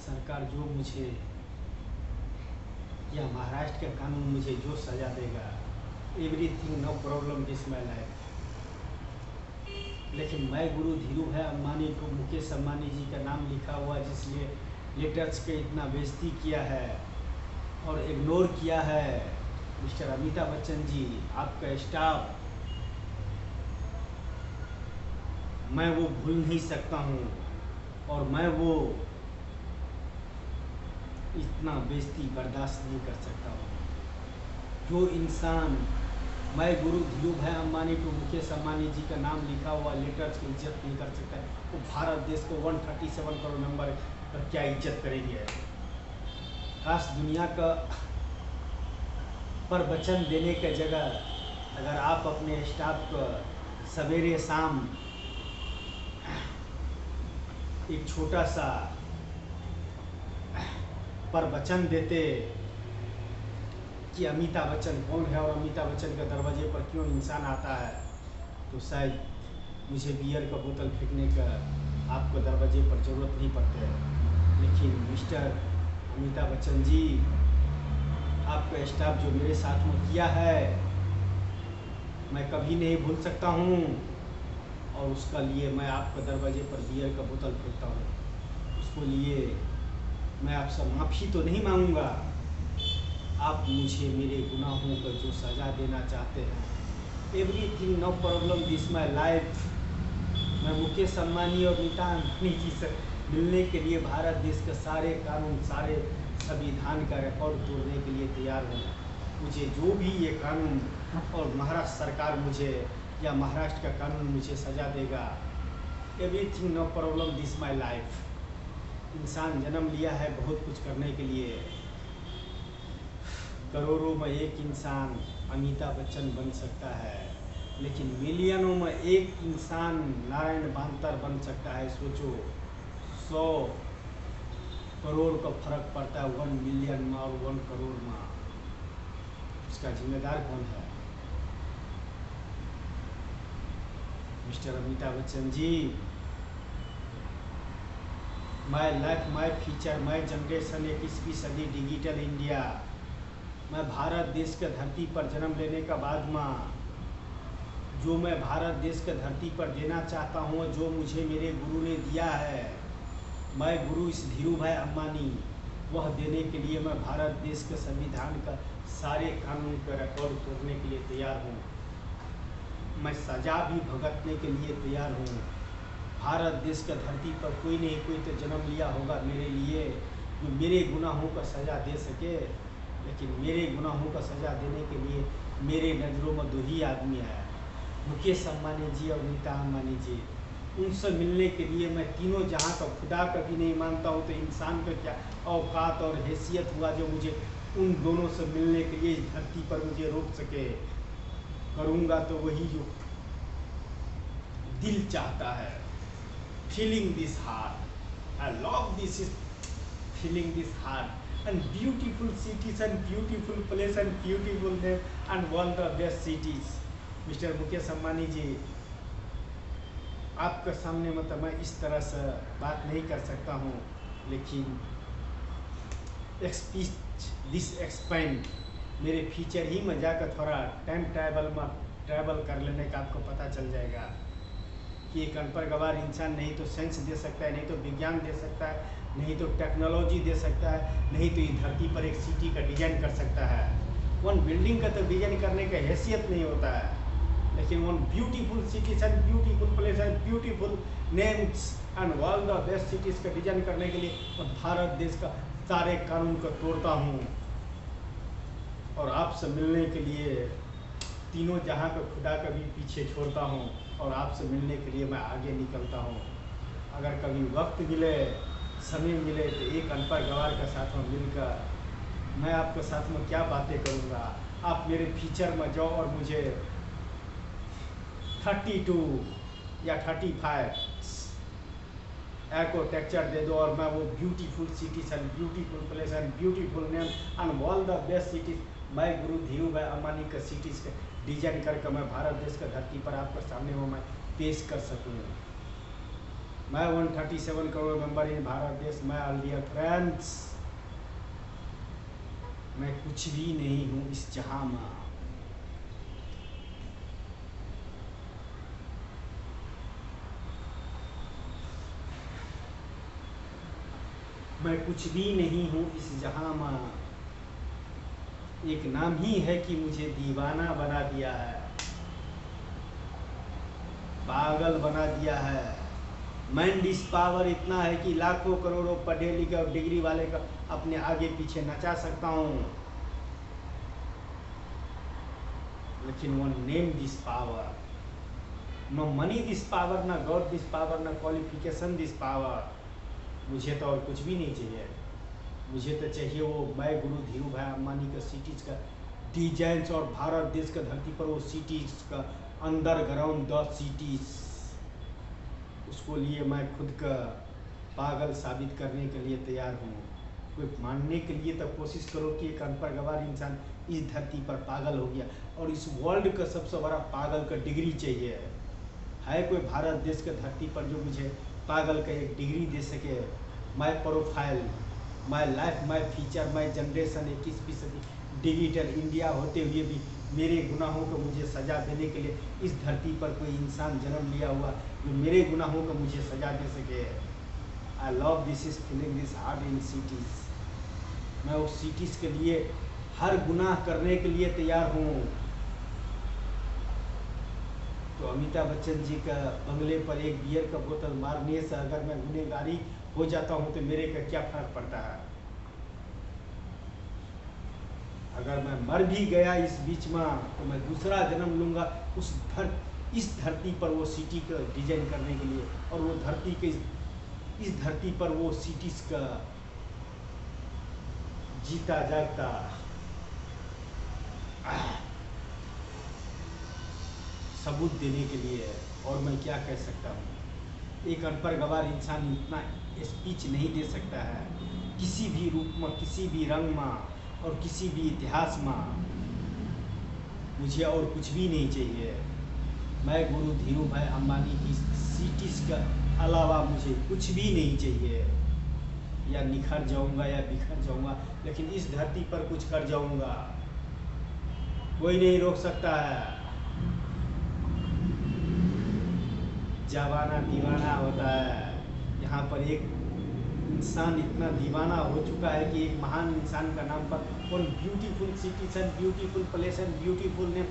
सरकार जो मुझे या महाराष्ट्र का कानून मुझे जो सज़ा देगा, everything no problem this my life. लेकिन मैं गुरु धीरू भाई अंबानी को मुकेश अंबानी जी का नाम लिखा हुआ, जिसलिए लेटर्स के इतना बेइज्जती किया है और इग्नोर किया है। मिस्टर अमिताभ बच्चन जी, आपका स्टाफ, मैं वो भूल नहीं सकता हूँ और मैं वो इतना बेइज्जती बर्दाश्त नहीं कर सकता हूँ। जो इंसान मैं गुरु धीरू भाई अंबानी टू मुकेश अंबानी जी का नाम लिखा हुआ लेटर्स की इज्जत नहीं कर सकता, वो भारत देश को 137 करोड़ मेंबर पर क्या इज्जत करेंगे। काश दुनिया का पर वचन देने के जगह अगर आप अपने स्टाफ को सवेरे शाम एक छोटा सा पर वचन देते कि अमिताभ बच्चन कौन है और अमिताभ बच्चन के दरवाजे पर क्यों इंसान आता है, तो शायद मुझे बियर का बोतल फेंकने का आपको दरवाजे पर ज़रूरत नहीं पड़ते। लेकिन मिस्टर अमिताभ बच्चन जी, आपका स्टाफ जो मेरे साथ में किया है मैं कभी नहीं भूल सकता हूँ और उसका लिए मैं आपके दरवाजे पर बियर का बोतल फेंकता हूँ। उसको लिए मैं आपसे माफ़ी तो नहीं मांगूंगा, आप मुझे मेरे गुनाहों पर जो सज़ा देना चाहते हैं, everything no problem this my life. मैं मुकेश अंबानी और नीता अंबानी जी से मिलने के लिए भारत देश के सारे कानून, सारे संविधान का रिकॉर्ड तोड़ने के लिए तैयार हूँ। मुझे जो भी ये कानून और महाराष्ट्र सरकार मुझे या महाराष्ट्र का कानून मुझे सज़ा देगा, everything no problem this my life. इंसान जन्म लिया है बहुत कुछ करने के लिए। करोड़ों में एक इंसान अमिताभ बच्चन बन सकता है, लेकिन मिलियनों में एक इंसान नारायण बांतर बन सकता है। सोचो, 100 करोड़ का फर्क पड़ता है 1 मिलियन में और 1 करोड़ में। उसका जिम्मेदार कौन है? Mister Amitabh Bachchan ji, my life my future, my generation 21वीं सदी डिजिटल इंडिया। मैं भारत देश के धरती पर जन्म लेने का बाद में जो मैं भारत देश के धरती पर देना चाहता हूँ, जो मुझे मेरे गुरु ने दिया है, मैं गुरु इस धीरू भाई अंबानी, वह देने के लिए मैं भारत देश के संविधान का सारे कानून का रिकॉर्ड तोड़ने के लिए तैयार हूँ। मैं सजा भी भुगतने के लिए तैयार हूँ। भारत देश का धरती पर कोई नहीं कोई तो जन्म लिया होगा मेरे लिए, जो मेरे गुनाहों का सज़ा दे सके। लेकिन मेरे गुनाहों का सज़ा देने के लिए मेरे नज़रों में 2 ही आदमी है, मुकेश अंबानी जी और नीता अंबानी जी। उनसे मिलने के लिए मैं तीनों जहां का खुदा कभी नहीं मानता हूं, तो इंसान का क्या औकात और हैसियत हुआ जो मुझे उन दोनों से मिलने के लिए इस धरती पर मुझे रोक सके। करूँगा तो वही जो दिल चाहता है। Feeling this heart, I love this is feeling this heart and beautiful cities and beautiful place and beautiful name and one the best cities. Mister Mukesh Ambani ji, आपके सामने मतलब मैं इस तरह से बात नहीं कर सकता हूँ, लेकिन दिस एक्सपेंड मेरे फ्यूचर ही में जाकर थोड़ा टाइम ट्रैवल कर लेने का आपको पता चल जाएगा कि एक अनपढ़ गवार इंसान नहीं तो साइंस दे सकता है, नहीं तो विज्ञान दे सकता है, नहीं तो टेक्नोलॉजी दे सकता है, नहीं तो इस धरती पर एक सिटी का डिजाइन कर सकता है। वन बिल्डिंग का तो डिजाइन करने का हैसियत नहीं होता है, लेकिन one beautiful cities and beautiful place and beautiful names and all the best cities का डिजाइन करने के लिए मैं भारत देश का सारे कानून को तोड़ता हूँ और आपसे मिलने के लिए तीनों जहाँ का खुदा का भी पीछे छोड़ता हूँ और आपसे मिलने के लिए मैं आगे निकलता हूँ। अगर कभी वक्त मिले, समय मिले, तो एक अनपढ़ गवार के साथ में मिलकर मैं आपके साथ में क्या बातें करूँगा। आप मेरे फ्यूचर में जाओ और मुझे 32 या 35 आर्किटेक्चर दे दो और मैं वो beautiful cities and beautiful place and beautiful name and all the best cities, मैं गुरु धीरू भाई अंबानी का सिटीज का डिजाइन करके मैं भारत देश का धरती पर आपके सामने वो मैं पेश कर सकूँ। मैं 137 करोड़ मेंबर इन भारत देश, मैं ऑल डियर फ्रेंड्स, मैं कुछ भी नहीं हूँ इस जहां में। मैं कुछ भी नहीं हूँ इस जहां में, एक नाम ही है कि मुझे दीवाना बना दिया है, पागल बना दिया है। माइंड इस पावर इतना है कि लाखों करोड़ों पढ़े लिखे और डिग्री वाले का अपने आगे पीछे नचा सकता हूँ, लेकिन one name this power, no money this power, ना गॉड दिस पावर, ना क्वालिफिकेशन दिस पावर। मुझे तो और कुछ भी नहीं चाहिए। मुझे तो चाहिए वो मैं गुरु धीरू भाई अंबानी का सिटीज़ का डिजाइंस, और भारत देश का धरती पर वो सिटीज़ का अंडरग्राउंड 10 सिटीज़, उसको लिए मैं खुद का पागल साबित करने के लिए तैयार हूँ। कोई मानने के लिए तो कोशिश करो कि एक अनपढ़ गवार इंसान इस धरती पर पागल हो गया, और इस वर्ल्ड का सबसे बड़ा पागल का डिग्री चाहिए। है कोई भारत देश के धरती पर जो मुझे पागल का एक डिग्री दे सके? My profile, my life, my future, my generation 21वीं सदी डिजिटल इंडिया होते हुए भी मेरे गुनाहों को मुझे सज़ा देने के लिए इस धरती पर कोई इंसान जन्म लिया हुआ जो मेरे गुनाहों को मुझे सज़ा दे सके। आई love this is feeling this heart in cities. मैं उस सिटीज़ के लिए हर गुनाह करने के लिए तैयार हूँ। तो अमिताभ बच्चन जी का बंगले पर एक बियर का बोतल मारने से अगर मैं गुनहगारी हो जाता हूँ तो मेरे का क्या फर्क पड़ता है? अगर मैं मर भी गया इस बीच में तो मैं दूसरा जन्म लूँगा इस धरती पर वो सिटी का डिजाइन करने के लिए, और वो धरती के इस धरती पर वो सिटीज़ का जीता जागता सबूत देने के लिए। और मैं क्या कह सकता हूँ? एक अनपढ़ गवार इंसान इतना स्पीच नहीं दे सकता है किसी भी रूप में, किसी भी रंग में और किसी भी इतिहास में। मुझे और कुछ भी नहीं चाहिए। मैं गुरु धीरू भाई अंबानी की सिटीज़ का अलावा मुझे कुछ भी नहीं चाहिए। या निखर जाऊंगा या बिखर जाऊंगा, लेकिन इस धरती पर कुछ कर जाऊंगा, कोई नहीं रोक सकता है। जवाना दीवाना होता है। यहाँ पर एक इंसान इतना दीवाना हो चुका है कि एक महान इंसान का नाम पर one beautiful cities and beautiful place and beautiful name